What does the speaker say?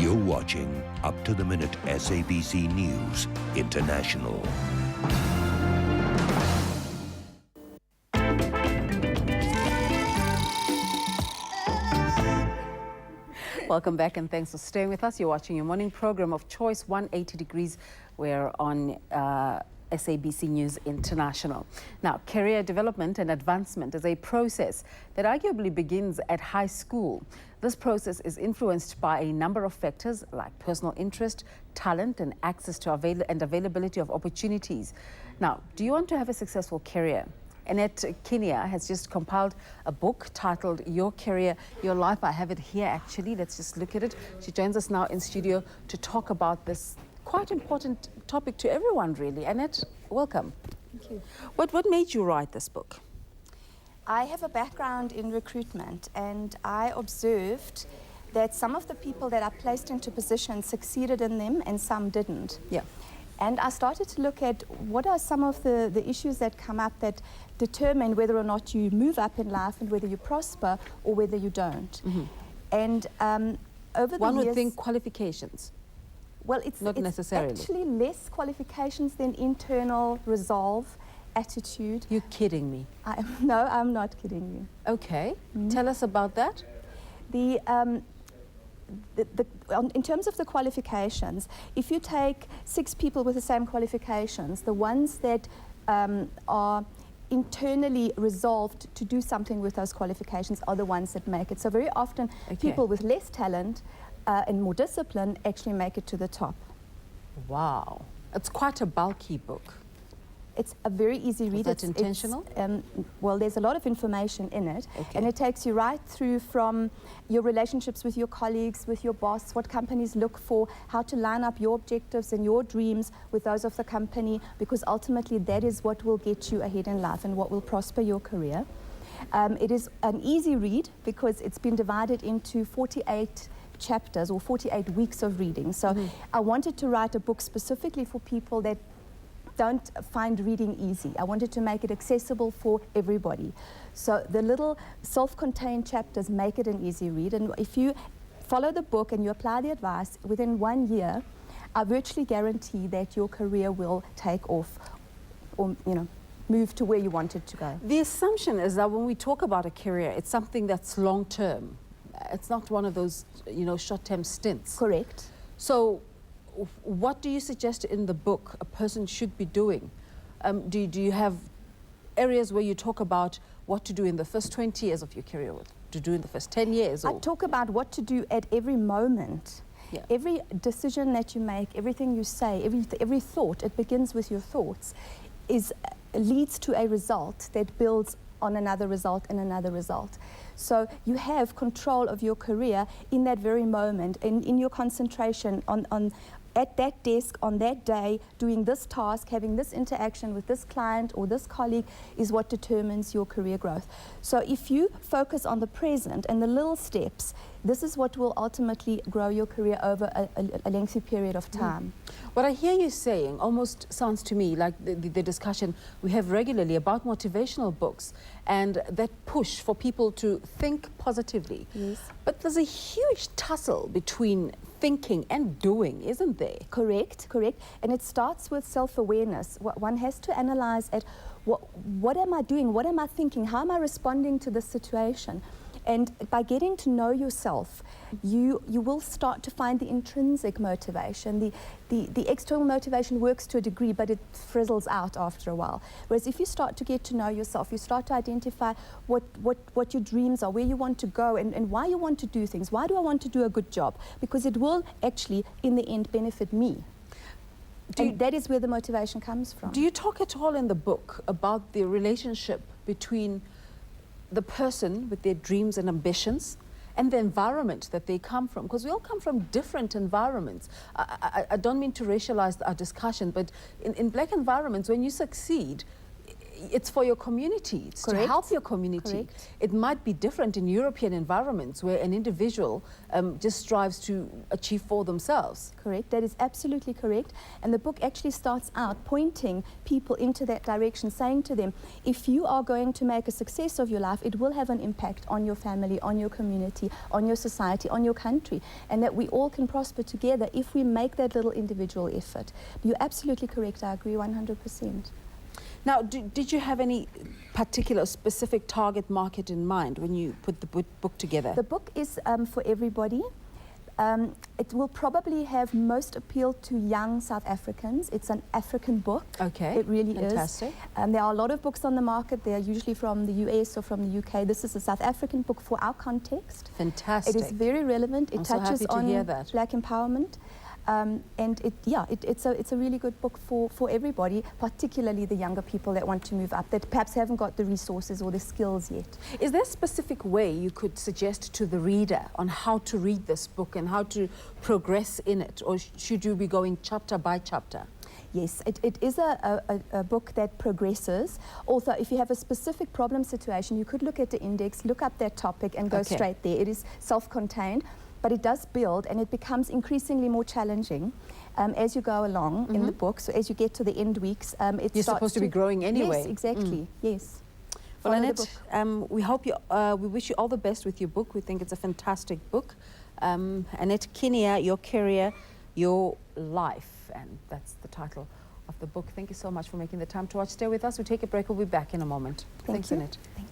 You're watching Up to the Minute SABC News International. Welcome back and thanks for staying with us. You're watching your morning program of choice, 180 degrees. We're on SABC News International. Now, career development and advancement is a process that arguably begins at high school. This process is influenced by a number of factors like personal interest, talent, and access to availability of opportunities. Now, do you want to have a successful career? Annette Kinnear has just compiled a book titled Your Career, Your Life. I have it here actually. Let's just look at it. She joins us now in studio to talk about this quite important topic to everyone, really. Annette, welcome. Thank you. What made you write this book? I have a background in recruitment, and I observed that some of the people that are placed into positions succeeded in them and some didn't. Yeah. And I started to look at what are some of the issues that come up that determine whether or not you move up in life and whether you prosper or whether you don't. Mm-hmm. And over the One years... would think qualifications. Well, it's necessarily. Actually less qualifications than internal resolve, attitude. You're kidding me. No, I'm not kidding you. Okay. Tell us about that. In terms of the qualifications, if you take 6 people with the same qualifications, the ones that are internally resolved to do something with those qualifications are the ones that make it. So very often people with less talent and more discipline actually make it to the top. Wow. It's quite a bulky book. It's a very easy read. Is that intentional? Well, there's a lot of information in it, Okay. and it takes you right through from your relationships with your colleagues, with your boss, what companies look for, how to line up your objectives and your dreams with those of the company, because ultimately that is what will get you ahead in life and what will prosper your career. It is an easy read because it's been divided into 48 chapters or 48 weeks of reading. So I wanted to write a book specifically for people that don't find reading easy. I wanted to make it accessible for everybody. So the little self-contained chapters make it an easy read. And if you follow the book and you apply the advice, within 1 year, I virtually guarantee that your career will take off or, move to where you want it to go. The assumption is that when we talk about a career, it's something that's long-term. It's not one of those, short-term stints. Correct. So what do you suggest in the book a person should be doing? Do you have areas where you talk about what to do in the first 20 years of your career, what to do in the first 10 years? I talk about what to do at every moment. Yeah. Every decision that you make, everything you say, every thought, it begins with your thoughts, leads to a result that builds on another result and another result. So you have control of your career in that very moment, in your concentration at that desk on that day, doing this task, having this interaction with this client or this colleague is what determines your career growth. So if you focus on the present and the little steps, this is what will ultimately grow your career over a lengthy period of time. What I hear you saying almost sounds to me like the discussion we have regularly about motivational books and that push for people to think positively. Yes. But there's a huge tussle between thinking and doing, isn't there? Correct. And it starts with self-awareness. One has to analyze what am I doing? What am I thinking? How am I responding to this situation? And by getting to know yourself, you will start to find the intrinsic motivation. The external motivation works to a degree, but it frizzles out after a while. Whereas if you start to get to know yourself, you start to identify what your dreams are, where you want to go, and why you want to do things. Why do I want to do a good job? Because it will actually, in the end, benefit me. And that is where the motivation comes from. Do you talk at all in the book about the relationship between the person with their dreams and ambitions and the environment that they come from? Because we all come from different environments. I don't mean to racialize our discussion, but in black environments, when you succeed, it's for your community. It's to Correct. help your community. Correct. It might be different in European environments where an individual just strives to achieve for themselves. Correct, that is absolutely correct. And the book actually starts out pointing people into that direction, saying to them, if you are going to make a success of your life, it will have an impact on your family, on your community, on your society, on your country, and that we all can prosper together if we make that little individual effort. You're absolutely correct, I agree 100%. Now, did you have any particular specific target market in mind when you put the book together? The book is for everybody. It will probably have most appeal to young South Africans. It's an African book. Okay, it really fantastic. is. There are a lot of books on the market. They are usually from the US or from the UK. This is a South African book for our context. Fantastic. It is very relevant. It I'm so touches happy to on hear that. black empowerment. And it's a really good book for everybody, particularly the younger people that want to move up, that perhaps haven't got the resources or the skills yet. Is there a specific way you could suggest to the reader on how to read this book and how to progress in it? Or should you be going chapter by chapter? Yes, it is a book that progresses. Also, if you have a specific problem situation, you could look at the index, look up that topic and go straight there. It is self-contained. But it does build, and it becomes increasingly more challenging as you go along in the book. So as you get to the end weeks, You're supposed to be growing anyway. Yes, exactly. Yes. Well, Follow the Annette, we hope we wish you all the best with your book. We think it's a fantastic book. Annette Kinnear, Your Career, Your Life, and that's the title of the book. Thank you so much for making the time to watch. Stay with us. We'll take a break. We'll be back in a moment. Thanks, you. Annette. Thank you.